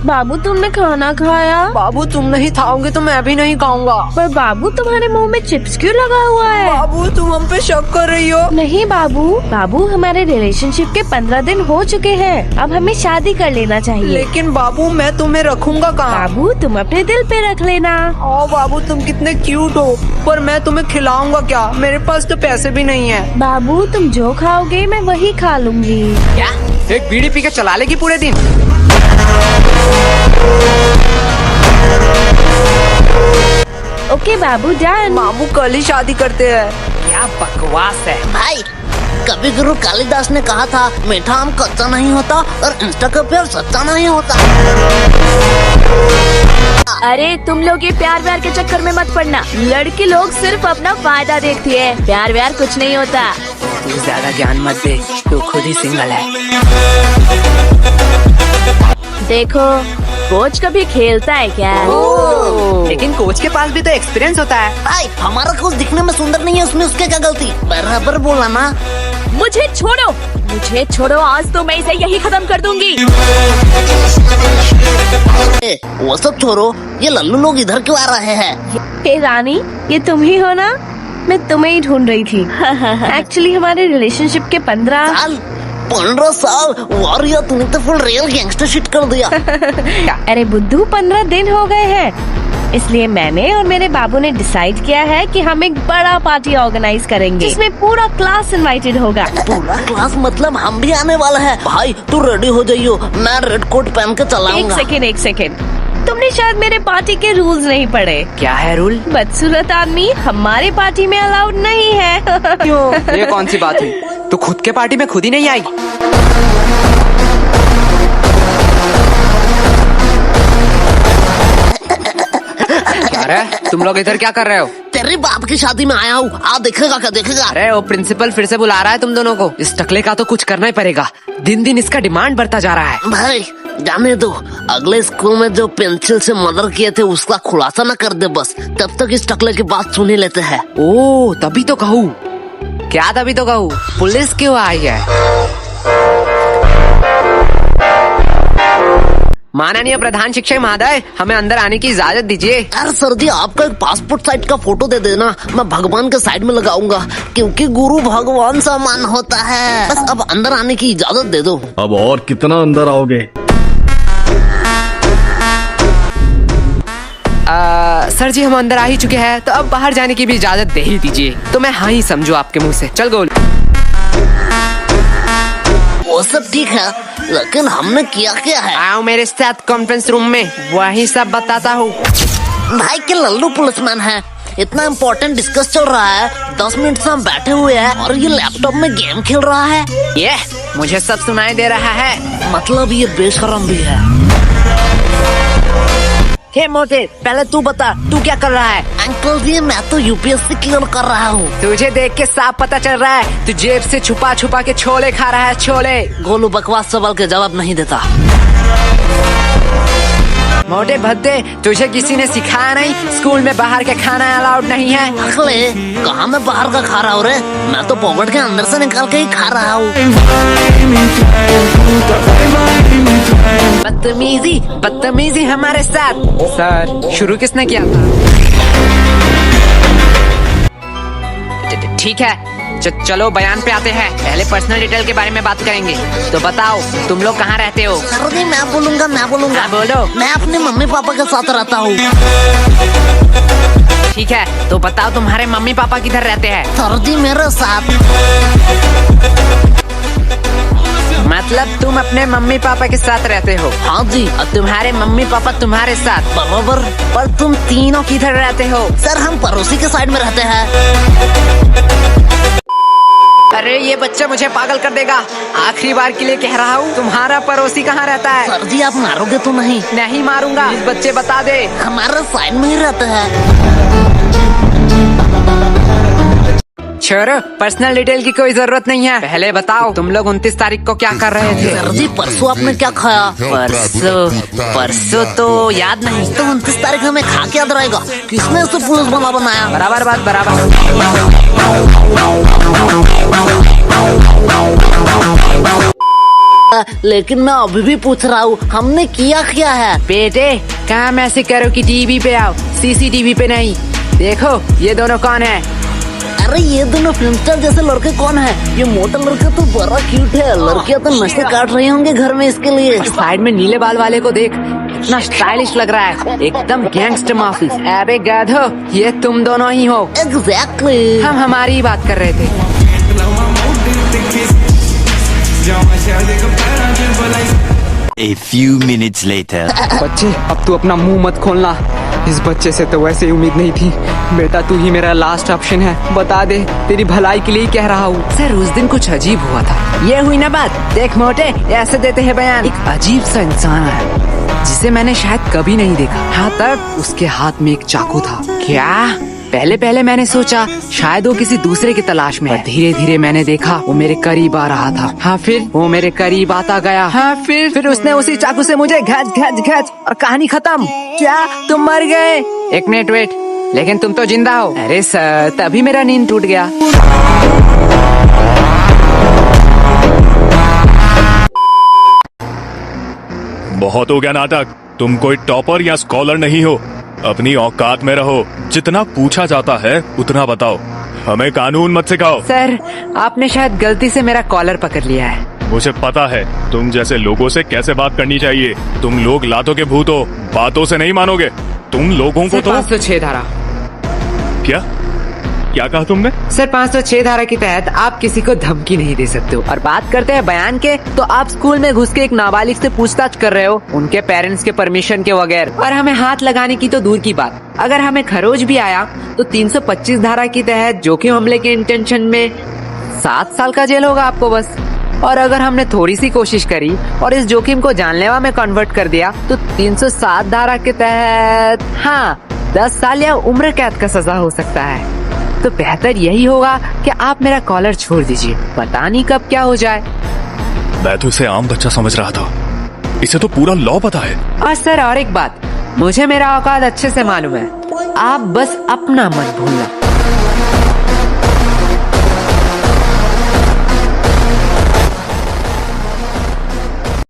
बाबू तुमने खाना खाया? बाबू तुम नहीं खाओगे तो मैं भी नहीं खाऊंगा। पर बाबू तुम्हारे मुंह में चिप्स क्यों लगा हुआ है? बाबू तुम हम पे शक कर रही हो? नहीं बाबू हमारे रिलेशनशिप के 15 दिन हो चुके हैं। अब हमें शादी कर लेना चाहिए। लेकिन बाबू मैं तुम्हें रखूंगा कहाँ? बाबू तुम अपने दिल पे रख लेना। ओ बाबू तुम कितने क्यूट हो, पर मैं तुम्हें खिलाऊंगा क्या? मेरे पास तो पैसे भी नहीं है। बाबू तुम जो खाओगे मैं वही खा लूंगी। क्या एक बीड़ी पी के चला लेगी पूरे दिन? ओके बाबू डन। बाबू कल ही शादी करते हैं। क्या बकवास है भाई, कवि गुरु कालिदास ने कहा था मीठा आम कच्चा नहीं होता और इंस्टा का प्यार सच्चा नहीं होता। अरे तुम लोग ये प्यार व्यार के चक्कर में मत पड़ना। लड़के लोग सिर्फ अपना फायदा देखती है। प्यार व्यार कुछ नहीं होता। तू ज्यादा ज्ञान मत दे, तू खुद ही सिंगल है। देखो कोच कभी खेलता है क्या? लेकिन कोच के पास भी तो एक्सपीरियंस होता है। भाई हमारा कोच दिखने में सुंदर नहीं है, उसमें उसके क्या गलती? बराबर बोला ना। मुझे छोड़ो, आज तो मैं इसे यही खत्म कर दूंगी। वो सब छोड़ो, ये लल्लू लोग इधर क्यों आ रहे हैं? हे रानी, ये तुम ही हो ना? मैं तुम्हें ही ढूंढ रही थी। एक्चुअली हमारे रिलेशनशिप के 15 साल वारिया, तूने तो फुल रियल गैंगस्टर शिट कर दिया। अरे बुद्धू 15 दिन हो गए हैं, इसलिए मैंने और मेरे बाबू ने डिसाइड किया है कि हम एक बड़ा पार्टी ऑर्गेनाइज करेंगे जिसमें पूरा क्लास इनवाइटेड होगा। पूरा क्लास मतलब हम भी आने वाला है। भाई तू रेडी हो जाइयो, मैं रेड कोट पहन के चलाऊंगा। एक सेकेंड, तुमने शायद मेरे पार्टी के रूल्स नहीं पढ़े। क्या है रूल? बदसूरत आदमी हमारे पार्टी में अलाउड नहीं है। क्यों? ये कौन सी बात हुई? तू खुद के पार्टी में खुद ही नहीं आई? अरे तुम लोग इधर क्या कर रहे हो? तेरे बाप की शादी में आया हूँ, आ देखेगा क्या देखेगा? अरे वो प्रिंसिपल फिर से बुला रहा है तुम दोनों को। इस टकले का तो कुछ करना ही पड़ेगा। दिन दिन इसका डिमांड बढ़ता जा रहा है। भाई जाने दो, अगले स्कूल में जो पेंसिल से मर्डर किए थे उसका खुलासा न कर दे बस, तब तक इस टकले की बात सुन ही लेते हैं। ओ तभी तो कहूँ। क्या तभी तो कहूँ? पुलिस क्यों आई है? माननीय प्रधान शिक्षक महोदय, हमें अंदर आने की इजाजत दीजिए। यार सर जी, आपका एक पासपोर्ट साइज का फोटो दे देना, मैं भगवान के साइड में लगाऊंगा, क्योंकि गुरु भगवान समान होता है। बस अब अंदर आने की इजाजत दे दो। अब और कितना अंदर आओगे? सर जी हम अंदर आ ही चुके हैं, तो अब बाहर जाने की भी इजाजत दे ही दीजिए। तो मैं हाँ ही समझू आपके मुंह से। चल गोल। वो सब ठीक है, लेकिन हमने किया क्या है? आओ मेरे साथ कॉन्फ्रेंस रूम में, वही सब बताता हूँ। भाई के लल्लू पुलिसमैन है, इतना इम्पोर्टेंट डिस्कस चल रहा है, 10 मिनट से हम बैठे हुए हैं और ये लैपटॉप में गेम खेल रहा है। ये मुझे सब सुनाई दे रहा है। मतलब ये बेशरम भी है। हे मोटे, पहले तू बता, तू क्या कर रहा है? अंकल जी मैं तो यूपीएससी क्लियर कर रहा हूँ। तुझे देख के साफ पता चल रहा है तू जेब से छुपा छुपा के छोले खा रहा है। छोले। गोलू बकवास सवाल के जवाब नहीं देता। मोटे भद्दे, तुझे किसी ने सिखाया नहीं स्कूल में बाहर के खाना अलाउड नहीं है? अगले कहाँ मैं बाहर का खा रहा हूँ रे, मैं तो पॉकेट के अंदर से निकाल के ही खा रहा हूँ। बदतमीजी हमारे साथ। सर शुरू किसने किया था? ठीक है, चलो बयान पे आते हैं। पहले पर्सनल डिटेल के बारे में बात करेंगे। तो बताओ तुम लोग कहाँ रहते हो? सर जी मैं बोलूँगा। हाँ, बोलो। मैं अपने मम्मी पापा के साथ रहता हूँ। ठीक है, तो बताओ तुम्हारे मम्मी पापा किधर रहते हैं? सर जी मेरे साथ। मतलब तुम अपने मम्मी पापा के साथ रहते हो? हाँ जी। और तुम्हारे मम्मी पापा तुम्हारे साथ? बराबर। पर तुम तीनों किधर रहते हो? सर हम पड़ोसी के साइड में रहते हैं। अरे ये बच्चा मुझे पागल कर देगा। आखिरी बार के लिए कह रहा हूँ, तुम्हारा पड़ोसी कहाँ रहता है? सर जी आप मारोगे तो नहीं? नहीं मारूंगा। इस बच्चे बता दे। हमारे साइड में ही रहते हैं। छोड़ो, पर्सनल डिटेल की कोई जरूरत नहीं है। पहले बताओ तुम लोग 29 तारीख को क्या कर रहे थे? सर जी परसों आपने क्या खाया? परसों तो याद नहीं। तो 29 तारीख हमें खा के याद रहेगा? किसने इसे पुलिस बना बनाया? बराबर बात बराबर। लेकिन मैं अभी भी पूछ रहा हूँ, हमने किया क्या है? बेटे काम ऐसे करो कि टीवी पे आओ, सीसीटीवी पे नहीं। देखो ये दोनों कौन है? अरे ये दोनों फिल्म स्टार जैसे लड़के कौन है? ये मोटा लड़का तो बड़ा क्यूट है, लड़कियां तो नशे काट रही होंगे घर में इसके लिए। साइड में नीले बाल वाले को देख, इतना स्टाइलिश लग रहा है, एकदम गैंगस्टर माफी। अबे गधो, ये तुम दोनों ही हो। एग्जैक्टली। हम हमारी ही बात कर रहे थे। A few minutes later. बच्चे अब तू अपना मुंह मत खोलना, इस बच्चे से तो वैसे ही उम्मीद नहीं थी। बेटा तू ही मेरा लास्ट ऑप्शन है, बता दे, तेरी भलाई के लिए ही कह रहा हूँ। सर उस दिन कुछ अजीब हुआ था। ये हुई ना बात, देख मोटे ऐसे देते हैं बयान। एक अजीब सा इंसान है जिसे मैंने शायद कभी नहीं देखा। हाँ तक उसके हाथ में एक चाकू था। क्या? पहले मैंने सोचा शायद वो किसी दूसरे की तलाश में है। धीरे धीरे मैंने देखा वो मेरे करीब आ रहा था। हाँ फिर वो मेरे करीब आता गया। हाँ फिर उसने उसी चाकू से मुझे घच और कहानी खत्म। क्या तुम मर गए? एक मिनट वेट, लेकिन तुम तो जिंदा हो। अरे सर तभी मेरा नींद टूट गया। बहुत हो गया नाटक, तुम कोई टॉपर या स्कॉलर नहीं हो, अपनी औकात में रहो। जितना पूछा जाता है उतना बताओ, हमें कानून मत सिखाओ। सर आपने शायद गलती से मेरा कॉलर पकड़ लिया है। मुझे पता है तुम जैसे लोगों से कैसे बात करनी चाहिए। तुम लोग लातों के भूत हो, बातों से नहीं मानोगे। तुम लोगों को सर तो 506 धारा। क्या कहा तुमने? सर 506 धारा के तहत आप किसी को धमकी नहीं दे सकते हो। और बात करते हैं बयान के, तो आप स्कूल में घुस के एक नाबालिग से पूछताछ कर रहे हो, उनके पेरेंट्स के परमिशन के बगैर। और हमें हाथ लगाने की तो दूर की बात, अगर हमें खरोच भी आया तो 325 धारा के तहत जोखिम हमले के इंटेंशन में 7 साल का जेल होगा आपको बस। और अगर हमने थोड़ी सी कोशिश करी और इस जोखिम को जानलेवा में कन्वर्ट कर दिया तो 307 धारा के तहत 10 साल या उम्र कैद का सजा हो सकता है। तो बेहतर यही होगा कि आप मेरा कॉलर छोड़ दीजिए, पता नहीं कब क्या हो जाए। मैं तो इसे आम बच्चा समझ रहा था, इसे तो पूरा लॉ पता है। और सर और एक बात, मुझे मेरा औकात अच्छे से मालूम है, आप बस अपना मन भूलना।